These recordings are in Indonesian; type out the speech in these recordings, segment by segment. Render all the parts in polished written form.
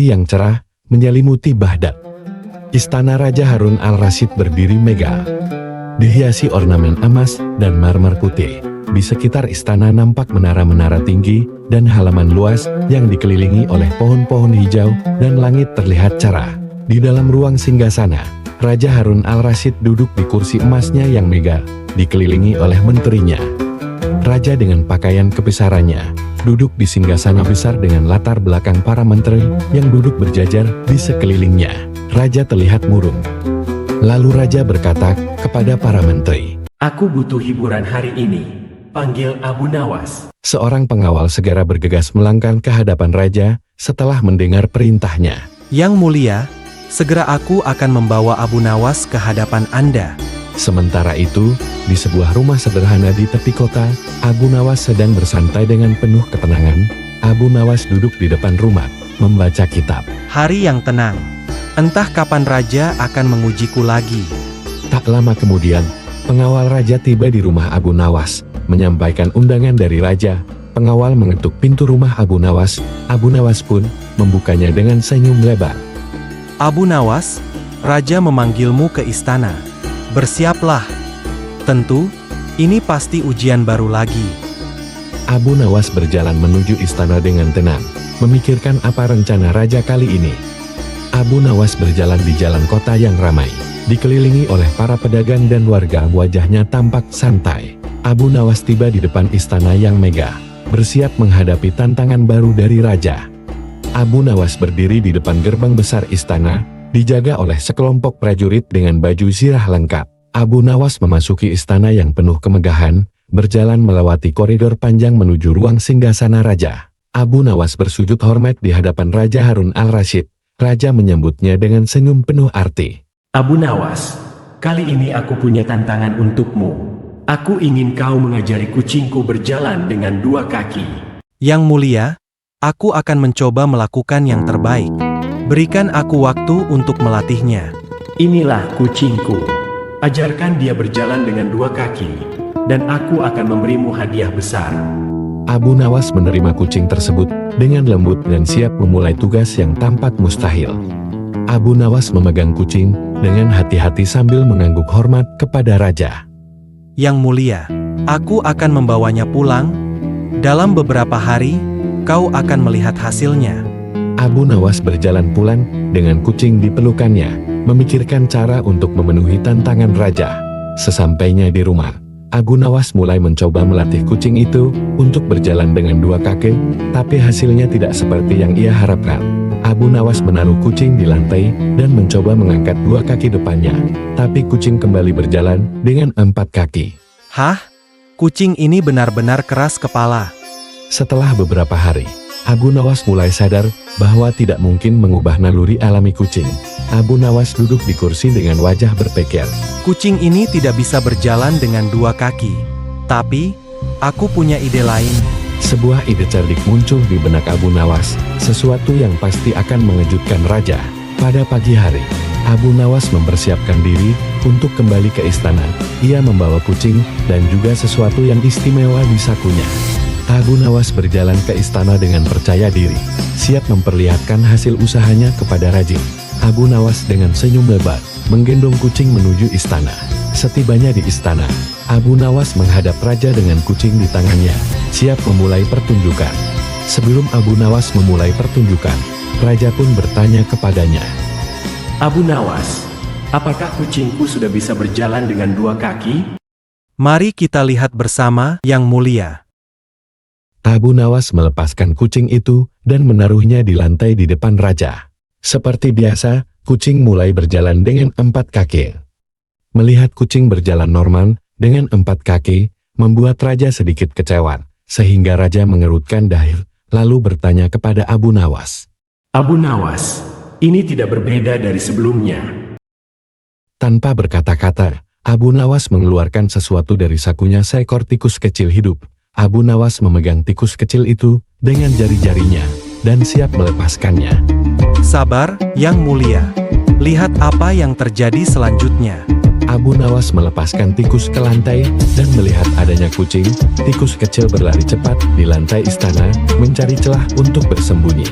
Matahari yang cerah menyelimuti Baghdad. Istana Raja Harun al-Rasyid berdiri megah, dihiasi ornamen emas dan marmer putih. Di sekitar istana nampak menara-menara tinggi dan halaman luas yang dikelilingi oleh pohon-pohon hijau dan langit terlihat cerah. Di dalam ruang singgasana, Raja Harun al-Rasyid duduk di kursi emasnya yang megah, dikelilingi oleh menterinya. Raja dengan pakaian kebesarannya duduk di singgasana besar dengan latar belakang para menteri yang duduk berjajar di sekelilingnya. Raja terlihat murung. Lalu Raja berkata kepada para menteri, "Aku butuh hiburan hari ini. Panggil Abu Nawas." Seorang pengawal segera bergegas melangkah ke hadapan Raja setelah mendengar perintahnya. Yang mulia, segera aku akan membawa Abu Nawas ke hadapan Anda. Sementara itu, di sebuah rumah sederhana di tepi kota, Abu Nawas sedang bersantai dengan penuh ketenangan. Abu Nawas duduk di depan rumah, membaca kitab. Hari yang tenang. Entah kapan Raja akan mengujiku lagi. Tak lama kemudian, pengawal Raja tiba di rumah Abu Nawas, menyampaikan undangan dari Raja. Pengawal mengetuk pintu rumah Abu Nawas. Abu Nawas pun membukanya dengan senyum lebar. Abu Nawas, Raja memanggilmu ke istana. Bersiaplah. Tentu, ini pasti ujian baru lagi. Abu Nawas berjalan menuju istana dengan tenang, memikirkan apa rencana Raja kali ini. Abu Nawas berjalan di jalan kota yang ramai, dikelilingi oleh para pedagang dan warga. Wajahnya tampak santai. Abu Nawas tiba di depan istana yang megah, bersiap menghadapi tantangan baru dari Raja. Abu Nawas berdiri di depan gerbang besar istana, dijaga oleh sekelompok prajurit dengan baju zirah lengkap. Abu Nawas memasuki istana yang penuh kemegahan, berjalan melewati koridor panjang menuju ruang singgasana Raja. Abu Nawas bersujud hormat di hadapan Raja Harun al-Rasyid. Raja menyambutnya dengan senyum penuh arti. "Abu Nawas, kali ini aku punya tantangan untukmu. Aku ingin kau mengajari kucingku berjalan dengan dua kaki." Yang mulia, aku akan mencoba melakukan yang terbaik. Berikan aku waktu untuk melatihnya. "Inilah kucingku. Ajarkan dia berjalan dengan dua kaki, dan aku akan memberimu hadiah besar." Abu Nawas menerima kucing tersebut dengan lembut dan siap memulai tugas yang tampak mustahil. Abu Nawas memegang kucing dengan hati-hati sambil mengangguk hormat kepada Raja. Yang mulia, aku akan membawanya pulang. Dalam beberapa hari, kau akan melihat hasilnya. Abu Nawas berjalan pulang dengan kucing di pelukannya, memikirkan cara untuk memenuhi tantangan Raja. Sesampainya di rumah, Abu Nawas mulai mencoba melatih kucing itu untuk berjalan dengan dua kaki, tapi hasilnya tidak seperti yang ia harapkan. Abu Nawas menaruh kucing di lantai dan mencoba mengangkat dua kaki depannya, tapi kucing kembali berjalan dengan 4 kaki. Hah? Kucing ini benar-benar keras kepala. Setelah beberapa hari, Abu Nawas mulai sadar bahwa tidak mungkin mengubah naluri alami kucing. Abu Nawas duduk di kursi dengan wajah berpikir. Kucing ini tidak bisa berjalan dengan dua kaki. Tapi, aku punya ide lain. Sebuah ide cerdik muncul di benak Abu Nawas, sesuatu yang pasti akan mengejutkan Raja. Pada pagi hari, Abu Nawas mempersiapkan diri untuk kembali ke istana. Ia membawa kucing dan juga sesuatu yang istimewa di sakunya. Abu Nawas berjalan ke istana dengan percaya diri, siap memperlihatkan hasil usahanya kepada Raja. Abu Nawas dengan senyum lebar, menggendong kucing menuju istana. Setibanya di istana, Abu Nawas menghadap Raja dengan kucing di tangannya, siap memulai pertunjukan. Sebelum Abu Nawas memulai pertunjukan, Raja pun bertanya kepadanya. "Abu Nawas, apakah kucingku sudah bisa berjalan dengan dua kaki?" Mari kita lihat bersama, Yang Mulia. Abu Nawas melepaskan kucing itu dan menaruhnya di lantai di depan Raja. Seperti biasa, kucing mulai berjalan dengan 4 kaki. Melihat kucing berjalan normal dengan 4 kaki, membuat Raja sedikit kecewa, sehingga Raja mengerutkan dahi, lalu bertanya kepada Abu Nawas. "Abu Nawas, ini tidak berbeda dari sebelumnya." Tanpa berkata-kata, Abu Nawas mengeluarkan sesuatu dari sakunya, seekor tikus kecil hidup. Abu Nawas memegang tikus kecil itu dengan jari-jarinya dan siap melepaskannya. Sabar, Yang Mulia. Lihat apa yang terjadi selanjutnya. Abu Nawas melepaskan tikus ke lantai dan melihat adanya kucing, tikus kecil berlari cepat di lantai istana, mencari celah untuk bersembunyi.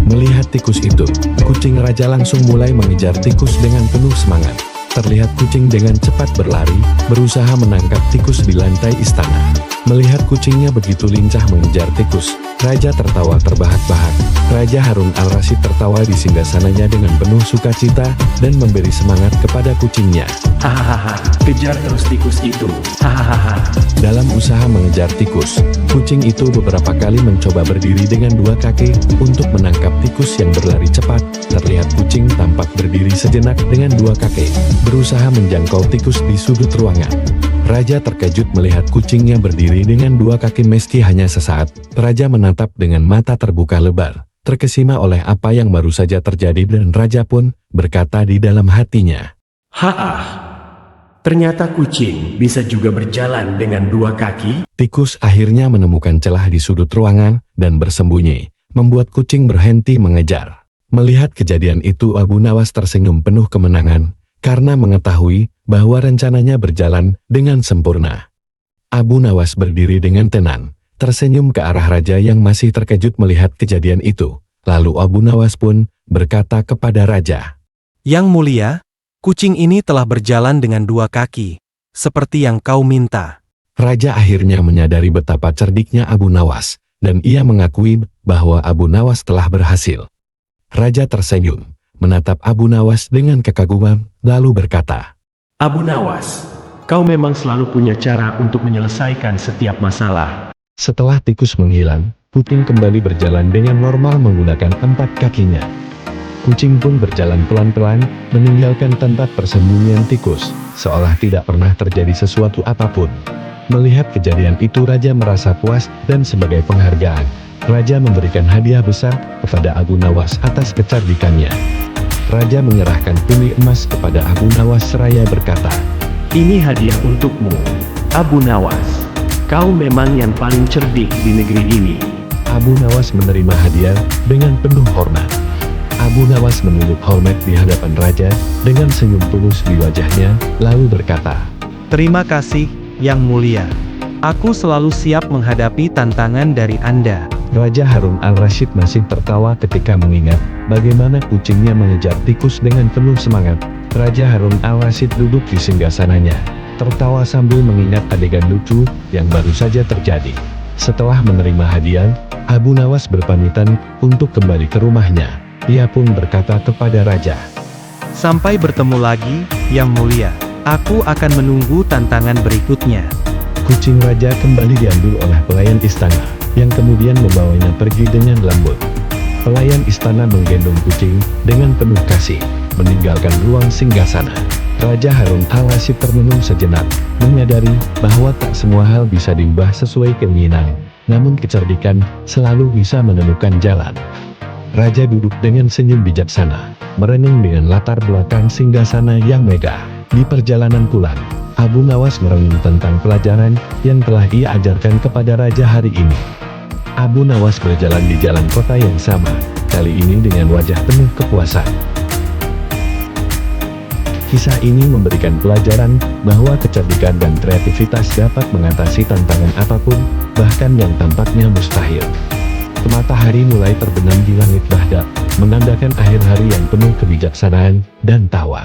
Melihat tikus itu, kucing raja langsung mulai mengejar tikus dengan penuh semangat. Terlihat kucing dengan cepat berlari, berusaha menangkap tikus di lantai istana. Melihat kucingnya begitu lincah mengejar tikus, raja tertawa terbahak-bahak. Raja Harun al-Rasyid tertawa di singgasananya dengan penuh sukacita dan memberi semangat kepada kucingnya. Hahaha, kejar terus tikus itu. Hahaha. Dalam usaha mengejar tikus, kucing itu beberapa kali mencoba berdiri dengan dua kaki untuk menangkap tikus yang berlari cepat. Terlihat kucing tampak berdiri sejenak dengan dua kaki, berusaha menjangkau tikus di sudut ruangan. Raja terkejut melihat kucingnya berdiri dengan dua kaki meski hanya sesaat. Raja menatap dengan mata terbuka lebar, terkesima oleh apa yang baru saja terjadi dan raja pun berkata di dalam hatinya. Ternyata kucing bisa juga berjalan dengan dua kaki. Tikus akhirnya menemukan celah di sudut ruangan dan bersembunyi, membuat kucing berhenti mengejar. Melihat kejadian itu Abu Nawas tersenyum penuh kemenangan, karena mengetahui bahwa rencananya berjalan dengan sempurna. Abu Nawas berdiri dengan tenang, tersenyum ke arah raja yang masih terkejut melihat kejadian itu. Lalu Abu Nawas pun berkata kepada raja, Yang mulia, kucing ini telah berjalan dengan dua kaki, seperti yang kau minta. Raja akhirnya menyadari betapa cerdiknya Abu Nawas, dan ia mengakui bahwa Abu Nawas telah berhasil. Raja tersenyum, menatap Abu Nawas dengan kekaguman, lalu berkata, Abu Nawas, kau memang selalu punya cara untuk menyelesaikan setiap masalah. Setelah tikus menghilang, kucing kembali berjalan dengan normal menggunakan 4 kakinya. Kucing pun berjalan pelan-pelan, meninggalkan tempat persembunyian tikus, seolah tidak pernah terjadi sesuatu apapun. Melihat kejadian itu raja merasa puas dan sebagai penghargaan, raja memberikan hadiah besar kepada Abu Nawas atas kecerdikannya. Raja menyerahkan pili emas kepada Abu Nawas seraya berkata, Ini hadiah untukmu, Abu Nawas. Kau memang yang paling cerdik di negeri ini. Abu Nawas menerima hadiah dengan penuh hormat. Abu Nawas menunduk hormat di hadapan raja dengan senyum tulus di wajahnya, lalu berkata, Terima kasih, Yang Mulia. Aku selalu siap menghadapi tantangan dari Anda. Raja Harun al-Rasyid masih tertawa ketika mengingat bagaimana kucingnya mengejar tikus dengan penuh semangat. Raja Harun al-Rasyid duduk di singgasananya, tertawa sambil mengingat adegan lucu yang baru saja terjadi. Setelah menerima hadiah, Abu Nawas berpamitan untuk kembali ke rumahnya. Ia pun berkata kepada raja, Sampai bertemu lagi, Yang Mulia. Aku akan menunggu tantangan berikutnya. kucing raja kembali diambil oleh pelayan istana, yang kemudian membawanya pergi dengan lembut. Pelayan istana menggendong kucing dengan penuh kasih, meninggalkan ruang singgasana. Raja Harun al-Rasyid termenung sejenak, menyadari bahwa tak semua hal bisa diubah sesuai keinginan, namun kecerdikan selalu bisa menemukan jalan. Raja duduk dengan senyum bijaksana, merenung dengan latar belakang singgasana yang megah. Di perjalanan pulang, Abu Nawas merenung tentang pelajaran yang telah ia ajarkan kepada raja hari ini. Abu Nawas berjalan di jalan kota yang sama, kali ini dengan wajah penuh kepuasan. Kisah ini memberikan pelajaran bahwa kecerdikan dan kreativitas dapat mengatasi tantangan apapun, bahkan yang tampaknya mustahil. Matahari mulai terbenam di langit Baghdad, menandakan akhir hari yang penuh kebijaksanaan dan tawa.